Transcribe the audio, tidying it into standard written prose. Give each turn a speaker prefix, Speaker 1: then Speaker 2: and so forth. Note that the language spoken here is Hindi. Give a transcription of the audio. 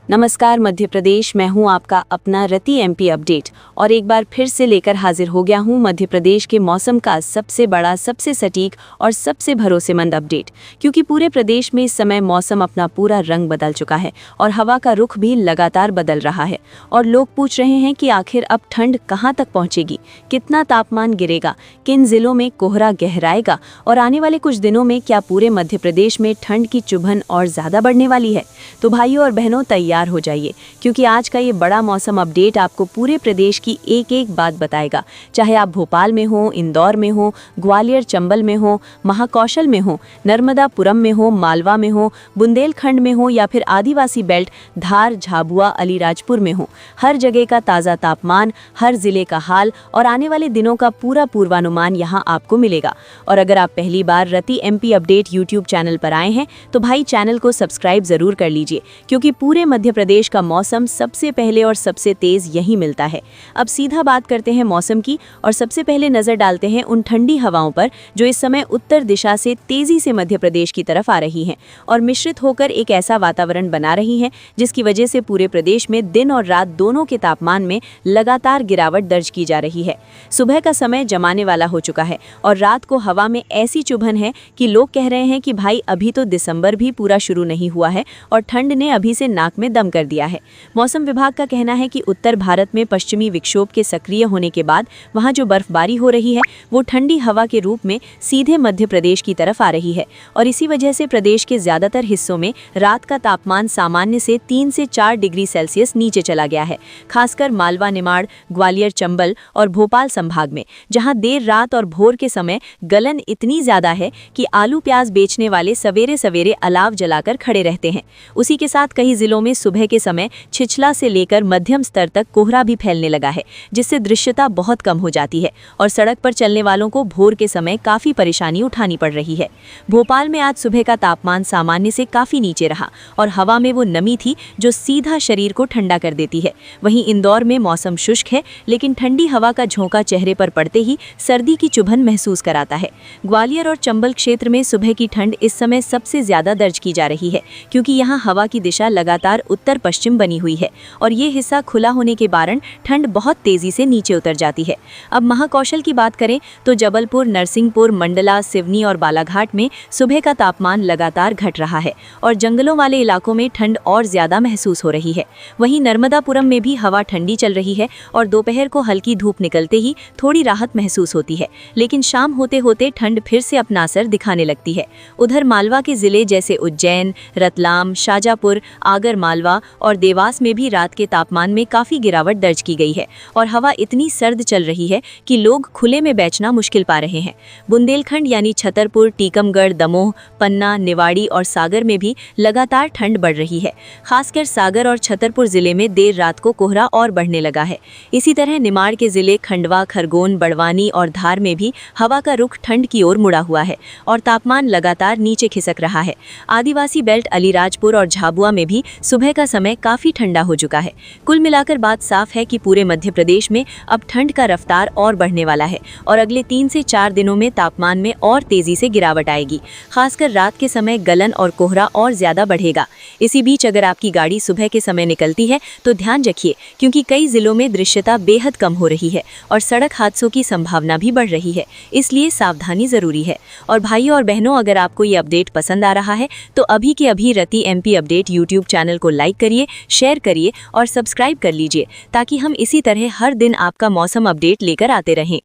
Speaker 1: नमस्कार मध्य प्रदेश, मैं हूं आपका अपना रति एमपी अपडेट और एक बार फिर से लेकर हाजिर हो गया हूं मध्य प्रदेश के मौसम का सबसे बड़ा, सबसे सटीक और सबसे भरोसेमंद अपडेट। क्योंकि पूरे प्रदेश में इस समय मौसम अपना पूरा रंग बदल चुका है और हवा का रुख भी लगातार बदल रहा है और लोग पूछ रहे हैं कि आखिर अब ठंड कहां तक पहुंचेगी, कितना तापमान गिरेगा, किन जिलों में कोहरा गहराएगा और आने वाले कुछ दिनों में क्या पूरे मध्य प्रदेश में ठंड की चुभन और ज़्यादा बढ़ने वाली है। तो भाइयों और बहनों, तैयार हो जाइए, क्योंकि आज का ये बड़ा मौसम अपडेट आपको पूरे प्रदेश की एक एक बात बताएगा। चाहे आप भोपाल में हो, इंदौर में हो, ग्वालियर चंबल में हो, महाकौशल में हो, नर्मदापुरम में हो, मालवा में हो, बुंदेलखंड में हो या फिर आदिवासी बेल्ट धार, झाबुआ, अलीराजपुर में हो, हर जगह का ताज़ा तापमान, हर जिले का हाल और आने वाले दिनों का पूरा पूर्वानुमान यहाँ आपको मिलेगा। और अगर आप पहली बार रति एमपी अपडेट यूट्यूब चैनल पर आए हैं तो भाई चैनल को सब्सक्राइब जरूर कर लीजिए, क्योंकि पूरे मध्य प्रदेश का मौसम सबसे पहले और सबसे तेज यही मिलता है। अब सीधा बात करते हैं मौसम की और सबसे पहले नजर डालते हैं उन ठंडी हवाओं पर जो इस समय उत्तर दिशा से तेजी से मध्य प्रदेश की तरफ आ रही हैं और मिश्रित होकर एक ऐसा वातावरण बना रही हैं जिसकी वजह से पूरे प्रदेश में दिन और रात दोनों के तापमान में लगातार गिरावट दर्ज की जा रही है। सुबह का समय जमाने वाला हो चुका है और रात को हवा में ऐसी चुभन है कि लोग कह रहे हैं कि भाई अभी तो दिसंबर भी पूरा शुरू नहीं हुआ है और ठंड ने अभी से नाक में दम कर दिया है। मौसम विभाग का कहना है कि उत्तर भारत में पश्चिमी विक्षोभ के सक्रिय होने के बाद वहां जो बर्फबारी हो रही है वो ठंडी हवा के रूप में सीधे मध्य प्रदेश की तरफ आ रही है और इसी वजह से प्रदेश के ज्यादातर हिस्सों में रात का तापमान सामान्य से 3 से 4 डिग्री सेल्सियस नीचे चला गया है। खासकर मालवा, निमाड़, ग्वालियर, चंबल और भोपाल संभाग में, जहां देर रात और भोर के समय गलन इतनी ज्यादा है कि आलू प्याज बेचने वाले सवेरे सवेरे अलाव जलाकर खड़े रहते हैं। उसी के साथ कई जिलों में सुबह के समय छिछला से लेकर मध्यम स्तर तक कोहरा भी फैलने लगा है, जिससे दृश्यता बहुत कम हो जाती है और सड़क पर चलने वालों को भोर के समय काफी परेशानी उठानी पड़ रही है। भोपाल में आज सुबह का तापमान सामान्य से काफी नीचे रहा और हवा में वो नमी थी जो सीधा शरीर को ठंडा कर देती है। वहीं इंदौर में मौसम शुष्क है, लेकिन ठंडी हवा का झोंका चेहरे पर पड़ते ही सर्दी की चुभन महसूस कराता है। ग्वालियर और चंबल क्षेत्र में सुबह की ठंड इस समय सबसे ज्यादा दर्ज की जा रही है, क्योंकि यहाँ हवा की दिशा लगातार उत्तर पश्चिम बनी हुई है और ये हिस्सा खुला होने के कारण ठंड बहुत तेजी से नीचे उतर जाती है। अब महाकौशल की बात करें तो जबलपुर, नरसिंहपुर, मंडला, सिवनी और बालाघाट में सुबह का तापमान लगातार घट रहा है और जंगलों वाले इलाकों में ठंड और ज्यादा महसूस हो रही है। वहीं नर्मदापुरम में भी हवा ठंडी चल रही है और दोपहर को हल्की धूप निकलते ही थोड़ी राहत महसूस होती है, लेकिन शाम होते होते ठंड फिर से अपना असर दिखाने लगती है। उधर मालवा के जिले जैसे उज्जैन, रतलाम, शाजापुर, आगर मालवा और देवास में भी रात के तापमान में काफी गिरावट दर्ज की गई है और हवा इतनी सर्द चल रही है कि लोग खुले में बैठना मुश्किल पा रहे हैं। बुंदेलखंड यानी छतरपुर, टीकमगढ़, दमोह, पन्ना, निवाड़ी और सागर में भी लगातार ठंड बढ़ रही है। खासकर सागर और छतरपुर जिले में देर रात को कोहरा और बढ़ने लगा है। इसी तरह निमाड़ के जिले खंडवा, खरगोन, बड़वानी और धार में भी हवा का रुख ठंड की ओर मुड़ा हुआ है और तापमान लगातार नीचे खिसक रहा है। आदिवासी बेल्ट अलीराजपुर और झाबुआ में भी सुबह का समय काफी ठंडा हो चुका है। कुल मिलाकर बात साफ है कि पूरे मध्य प्रदेश में अब ठंड का रफ्तार और बढ़ने वाला है और अगले 3 से 4 दिनों में तापमान में और तेजी से गिरावट आएगी। खासकर रात के समय गलन और कोहरा और ज्यादा बढ़ेगा। इसी बीच अगर आपकी गाड़ी सुबह के समय निकलती है तो ध्यान रखिए, क्योंकि कई जिलों में दृश्यता बेहद कम हो रही है और सड़क हादसों की संभावना भी बढ़ रही है, इसलिए सावधानी जरूरी है। और भाइयों और बहनों, अगर आपको ये अपडेट पसंद आ रहा है तो अभी के अभी रति एमपी अपडेट यूट्यूब चैनल को लाइक करिए, शेयर करिए और सब्सक्राइब कर लीजिए, ताकि हम इसी तरह हर दिन आपका मौसम अपडेट लेकर आते रहें।